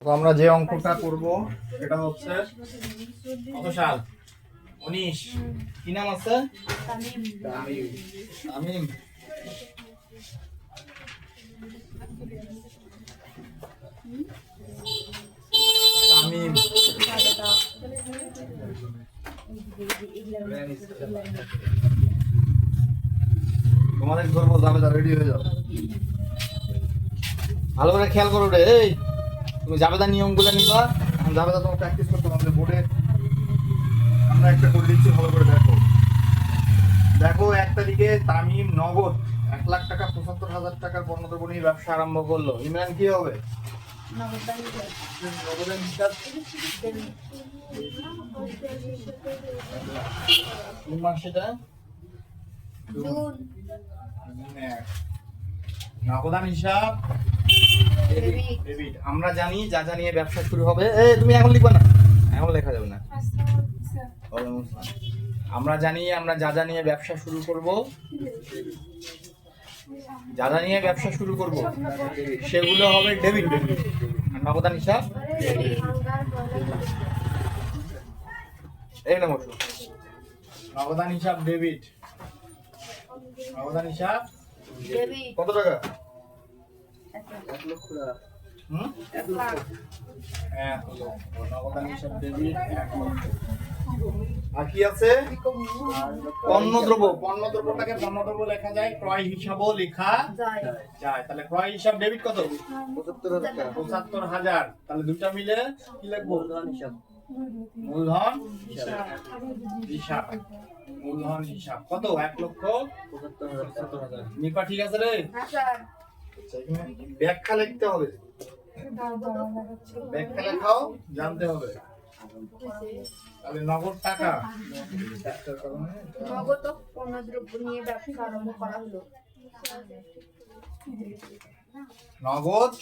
তো আমরা যে অঙ্কটা করব সেটা হচ্ছে কত সাল 19 কি নাম আছে তামিম তামিম তামিম তোমাদের ধরবো যাবে রেডি হয়ে যাও ভালো করে খেয়াল করো রে এই তুমি জাবেদা নিয়মগুলো নিবা এখন জাবেদা তোমার প্র্যাকটিস করতে আমাদের বোর্ডে আমরা একটা করে দিচ্ছি ভালো করে দেখো দেখো 1 তারিখে তামিম নগদ 1 লাখ টাকা ৭৫,০০০ টাকার পণ্যদ্রব্য ব্যবসা আরম্ভ করলো ইমরান কি হবে নগদান হিসাব আমরা জানি যা জানিয়ে ব্যবসা শুরু হবে তুমি এখন লিখবা না এখন লেখা যাবে না আমরা জানি আমরা যা জানিয়ে ব্যবসা শুরু করব যা জানিয়ে ব্যবসা শুরু করব সেগুলো হবে ডেবিট নগদান হিসাব এই না মতো নগদান হিসাব ডেবিট নগদান হিসাব কত টাকা 1 লক্ষ টাকা 1 লক্ষ নগদান হিসাব ডেবিট 1 লক্ষ আর কি আছে পণ্যদ্রব্যটাকে পণ্যদ্রব্য লেখা যায় ক্রয় হিসাবও লেখা যায় তাহলে ক্রয় হিসাব ডেবিট কত ৭৫,০০০ তাহলে দুটো মিলে কি লিখবো মূলধন হিসাব মূলধন হিসাব কত 1 লক্ষ ৭৫,০০০ নিপা ঠিক আছে রে ব্যাখ্যা লিখতে হবে ব্যাখ্যা লেখাও জানতে হবে তাহলে নগদ টাকা নগদ পণ্যদ্রব্য নিয়ে ব্যবসা আরম্ভ করা হলো নগদ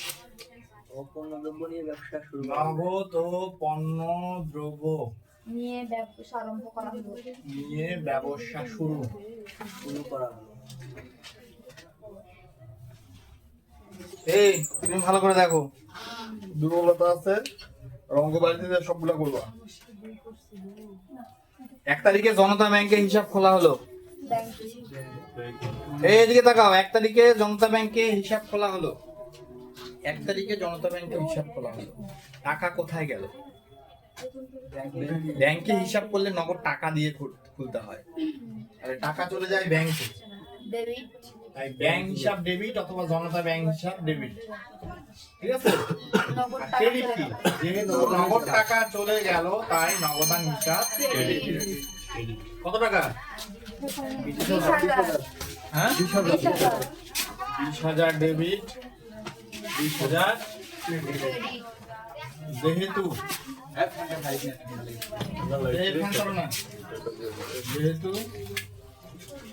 ও পণ্যদ্রব্য নিয়ে ব্যবসা শুরু নগদ ও পণ্যদ্রব্য নিয়ে ব্যবসা আরম্ভ করা হলো নিয়ে ব্যবসা শুরু করা হলো এই তুমি ভালো করে দেখো দুর্বলতা আছে রঙ্গবাড়িতে সবগুলা করবা 1 তারিখে জনতা ব্যাংকে হিসাব খোলা হলো এই এদিকে তাকাও 1 তারিখে জনতা ব্যাংকে হিসাব খোলা হলো 1 তারিখে জনতা ব্যাংকে হিসাব খোলা হলো টাকা কোথায় গেল ব্যাংকে হিসাব করলে নগদ টাকা দিয়ে খুলতে হয় তাহলে টাকা চলে যায় ব্যাংকে ডেবিট তাই ব্যাংক হিসাব ডেবিট অথবা জনতা ব্যাংক হিসাব ডেবিট ঠিক আছে ক্রেডিট কি যেহেতু নগদ টাকা চলে গেল তাই নগদান হিসাব কত টাকা 20,000 হ্যাঁ 20,000 ডেবিট 20,000 যেহেতু যেহেতু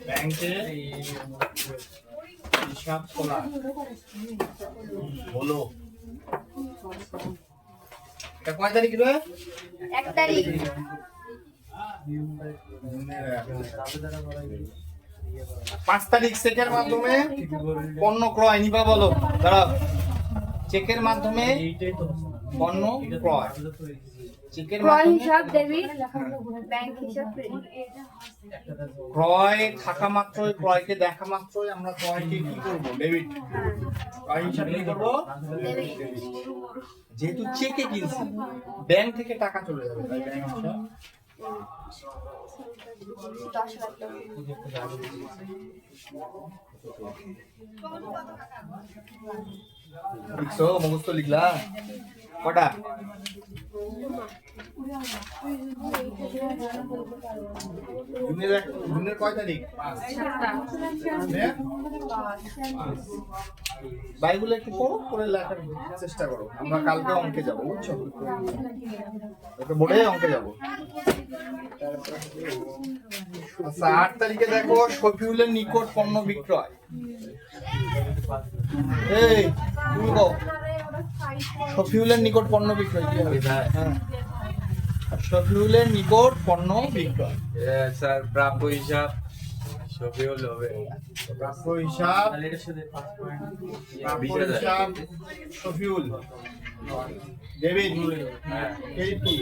ব্যাংকে হিসাব খোলা হলো এটা কয় তারিখ রে 1 তারিখ 5 তারিখ চেকের মাধ্যমে পণ্য ক্রয় নিবা বলো দাঁড়াও চেকের মাধ্যমে পণ্য ক্রয় চেকের মাধ্যমে হিসাব ডেবিট ব্যাংক হিসাব ক্রেডিট ক্রয় থাকা মাত্রই ক্রয়কে দেখা মাত্রই আমরা ক্রয়কে কি করব ডেবিট ক্রয় হিসাব কি করব যেহেতু চেকে কিনছি ব্যাংক থেকে টাকা চলে যাবে তাই ব্যাংক হিসাব 10 লাখ লিখছো মুখস্থ লিখলা কটা জুনের কয় তারিখ 5 বাইগুলো একটু পড়ো করে লেখার চেষ্টা করো আমরা কালকে অঙ্কে যাবো বুঝছো বোর্ডে অঙ্কে যাবো আচ্ছা 8 তারিখে দেখো শফিউলের নিকট পণ্য বিক্রয় এই তুমি কও শফিউলের নিকট পণ্য বিক্রয় কি হবে হ্যাঁ শফিউলের নিকট পণ্য বিক্রয় স্যার প্রাপ্য হিসাব শফিউল হবে প্রাপ্য হিসাব শফিউল ডেবিট হ্যাঁ ক্রেডিট কি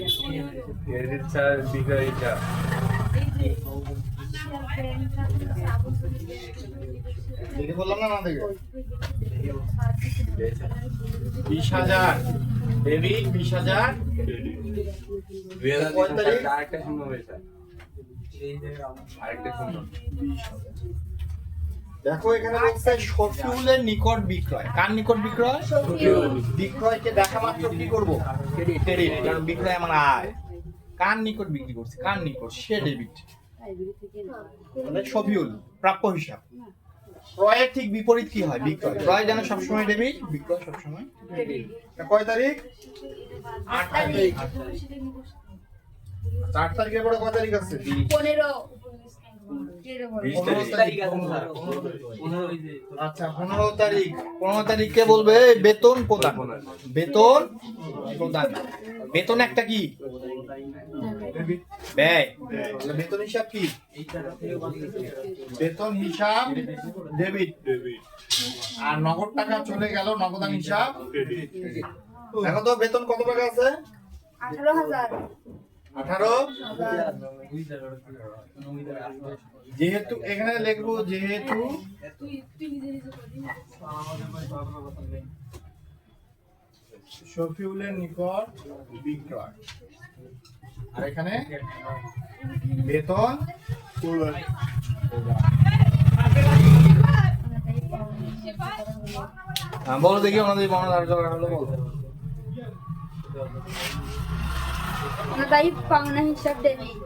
ক্রেডিট স্যার বিক্রয় হিসাব দেখে বললাম না দেখে 20,000 ডেবিট 20,000 কয় তারিখ? আরেকটা শূন্য হয়েছে আরেকটা শূন্য দেখো এখানে বলছে শফিউলের নিকট বিক্রয়। কার নিকট বিক্রয়? শফিউল। বিক্রয়কে দেখা মাত্র কি করব? ক্রেডিট, কারণ বিক্রয় আমার আয়। কার নিকট বিক্রি করছে? কার নিকট? সে ডেবিট। মানে শফিউল প্রাপ্য হিসাব। ক্রয়ের ঠিক বিপরীত কি হয়? বিক্রয়। ক্রয় যেন সবসময় ডেবিট, বিক্রয় সবসময় ক্রেডিট। কয় তারিখ? 8 তারিখ। 8 তারিখের পরে কয় তারিখ আছে? 15 20 তারিখ আচ্ছা 15 তারিখ। 15 তারিখকে বলবে বেতন প্রদান। বেতন প্রদান। বেতন একটা কি? ব্যয়। তাহলে বেতন হিসাব কি? বেতন হিসাব ডেবিট। আর নগদ টাকা চলে গেল, নগদান হিসাব ক্রেডিট। এখন তো বেতন কত টাকা আছে? 18,000 18। যেহেতু এখানে লিখবো যেহেতু শফিউলের নিকট বিক্রয়, আর এখানে বেতন বলো দেখি আমাদের মনে ধার্য করা হলো বলো। অনাদায়ী পাওনা হিসাব ডেবিট।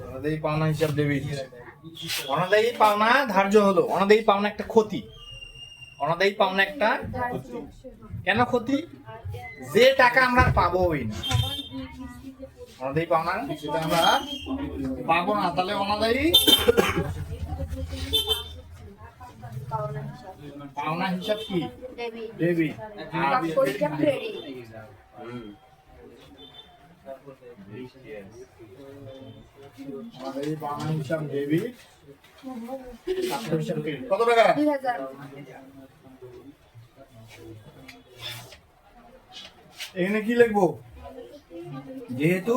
অনাদায়ী পাওনা হিসাব ডেবিট। অনাদায়ী পাওনা ধার্য হলো। অনাদায়ী পাওনা একটা ক্ষতি। অনাদায়ী পাওনা একটা কেন ক্ষতি? যে টাকা আমরা পাবোই না। অনাদায়ী পাওনা সেটা আমরা পাবো না, তাহলে অনাদায়ী পাওনা হিসাব কি? ডেবিট। ডেবিট। প্রাপ্য হিসাব ক্রেডিট। অনাদায়ী পাওনা হিসাব ডেবিট, প্রাপ্য হিসাব ক্রেডিট। কত টাকা? 2,000 এখানে কি লিখবো? যেহেতু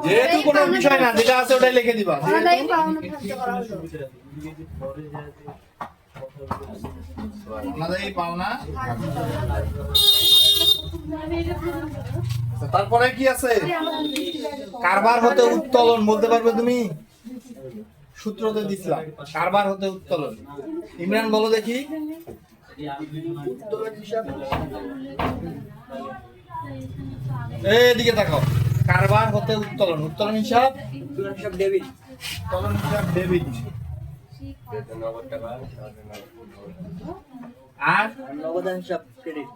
যেহেতু কোনো বিষয় না, যেটা আছে ওটাই লিখে দিবা। অনাদায়ী পাওনা ধার্য করা হলো। অনাদায়ী পাওনা। তারপরে কি আছে? কারবার হতে উত্তোলন। বলতে পারবে তুমি? সূত্রতে দিছিলাম কারবার হতে উত্তোলন। ইমরান বলো দেখি। এদিকে তাকাও। কারবার হতে উত্তোলন। উত্তোলন হিসাব ডেবিট উত্তোলন হিসাব ডেবিট। নগদ টাকা আর নগদান হিসাব ক্রেডিট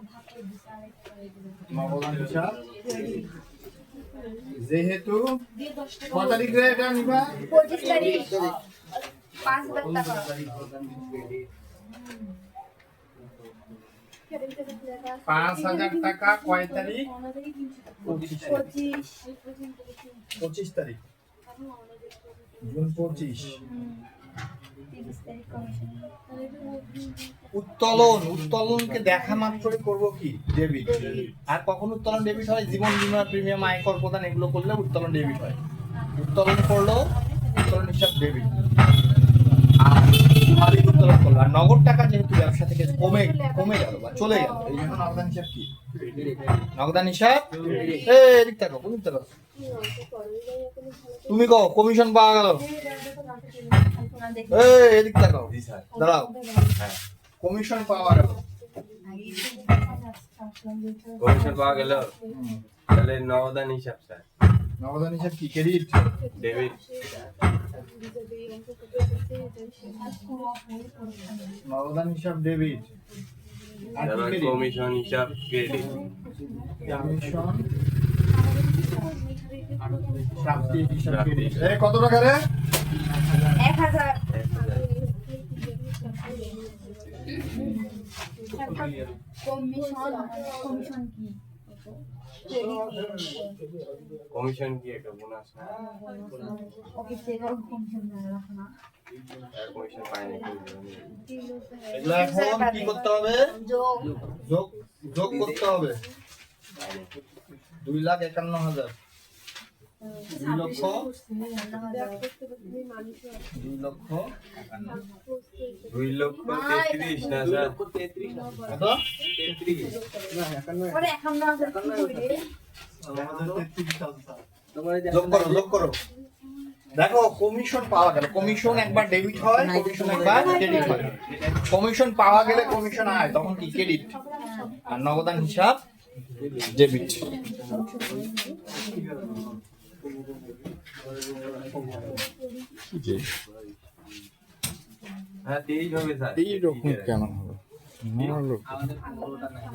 নগদান হিসাব যেহেতু কত তারিখে এটা নিবা? 25 তারিখ 5,000 টাকা। 5,000 টাকা কয় তারিখ? 25 25 তারিখ জুন 25। 30 তারিখ কমিশন। উত্তোলন। উত্তোলনকে দেখা মাত্রই করব কি? ডেবিট। আর কখন উত্তোলন ডেবিট হয়? জীবন বীমা প্রিমিয়াম আয়কর প্রদান এগুলো করলে উত্তোলন ডেবিট হয়। উত্তোলন করলো উত্তোলন হিসাব ডেবিট। আর মালিক উত্তোলন করলো। আর নগদ টাকা যেহেতু ব্যবসা থেকে কমে গেল বা চলে গেল, এই জন্য নগদান হিসাব কি? নগদান হিসাব এদিক থাকো, কোন দিক থাকো? তুমি কও কমিশন পাওয়া গেল। এদিক থাকো, দাঁড়াও। হ্যাঁ, কমিশন পাওয়া গেল। কমিশন পাওয়া গেল তাহলে নগদান হিসাব স্যার নগদান হিসাব কি? ক্রেডিট। ডেবিট নগদান হিসাব ডেবিট। আর কি তারপর credit? কমিশন হিসাব ক্রেডিট কমিশন প্রাপ্তি হিসাব ক্রেডিট। কত টাকা রে? 1,000 কমিশন কি? কমিশন কি একটা বোনাস না অফিস থেকে কমিশন রাখা না। কমিশন পায় না এগুলো এখন কি করতে হবে? যোগ যোগ যোগ করতে হবে। 2,51,000 2,51,000 2,33,000 না স্যার কত? 33 ওরে 51,000 কি করে? যোগ করো দেখো কমিশন পাওয়া গেল কমিশন একবার ডেবিট হয় কমিশন একবার ক্রেডিট হয় কমিশন পাওয়া গেলে কমিশন আয় তখন কি ক্রেডিট আর নগদান হিসাব ডেবিট হ্যাঁ 23 হবে স্যার এইরকম কেন হবে আমাদের 15টা নাই